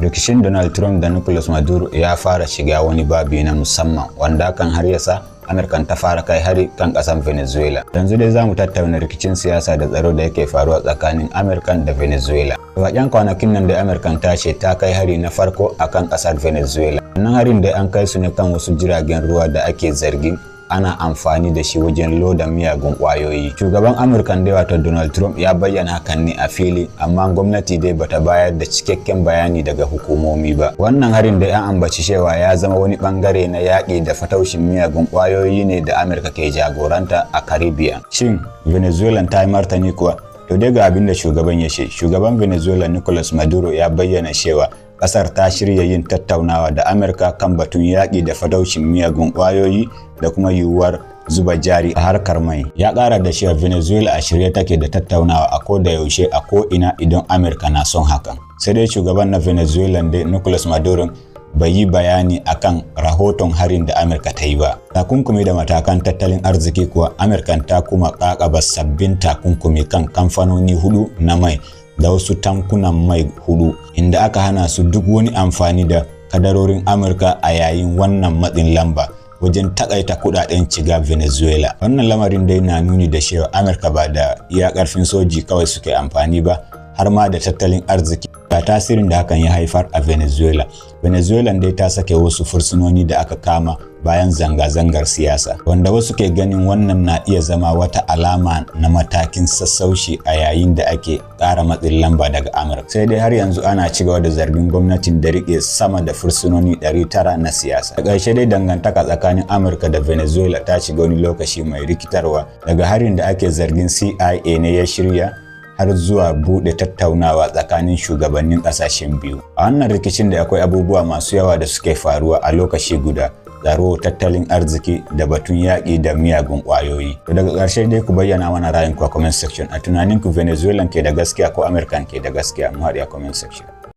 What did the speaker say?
Rikicin Donald Trump da Nicolas Maduro ya fara shiga wani babi na musamman wanda kan har yasa Amurka ta fara kai hari kan ƙasar Venezuela. Yanzu dai zamu tattauna rikicin siyasa da tsaro da yake faruwa tsakanin Amurka da Venezuela. Bayan kwanakin nan da Amurka ta ce ta kai hari na farko akan ƙasar Venezuela. Wannan harin da an kai su ne kan wasu jiragen ruwa da ake zargin ana amfani da shi wajen loda miyagun kwayoyi. Shugaban Amurka da wato Donald Trump ya bayyana hakan ne a fili, amma gwamnati dai bata bayar da cikakken bayani daga hukumomi ba. Wannan harin da an ambaci cewa ya zama wani bangare na yaƙi da fataushin miyagun kwayoyi ne da Amurka ke jagoranta a Caribbean. Shin Venezuela ta yi martani kuwa? To dai ga abin da shugaban ya ce. Shugaban Venezuela Nicolas Maduro ya bayyana cewa kasar ta shirya yin tattaunawa da Amurka kan batun yaƙi da fataushin miyagun ƙwayoyi da kuma yiwuwar zuba jari a harkar mai. Ya ƙara da cewa Venezuela a shirye take da tattaunawa a ko da yaushe a ko ina idan Amurka na son hakan. Sai dai shugaban na Venezuela da Nicolas Maduro bai yi bayani akan rahoton harin da Amurka ta yi ba. Takunkumi da matakan tattalin arziki kuwa Amurka ta kuma ƙaƙaba sabbin takunkumi kan kamfanoni 4 na mai da wasu tankunan mai 4 inda aka hana su duk wani amfani da kadarorin Amurka a yayin wannan matsin lamba wajen takaita kudaden shiga Venezuela. Wannan lamarin dai na nuni da cewa Amurka ba da iya karfin soji kawai suke amfani ba, har ma da tattalin arziki. Ga tasirin da hakan ya haifar a Venezuela. Venezuela dai ta sake wasu fursunoni da aka kama bayan zanga-zangar siyasa, wanda wasu ke ganin wannan na iya zama wata alama na matakin sassauci a yayin da ake ƙara matsin lamba daga Amurka. Sai dai har yanzu ana ci gaba da zargin gwamnatin da rike sama da fursunoni 900 na siyasa. Da ƙarshe dai dangantaka tsakanin Amurka da Venezuela ta shiga wani lokaci mai rikitarwa, daga harin da ake zargin CIA ne ya shirya har zuwa bude tattaunawa tsakanin shugabannin kasashen biyu. A wannan rikicin da akwai abubuwa masu yawa da suke faruwa a lokaci guda: tsaro, tattalin arziki da batun yaƙi da miyagun ƙwayoyi. To daga ƙarshe dai ku bayyana mana ra'ayinku a comment section. A tunaninku Venezuela ke da gaskiya ko Amurka ke da gaskiya? Mu haɗu a comment section.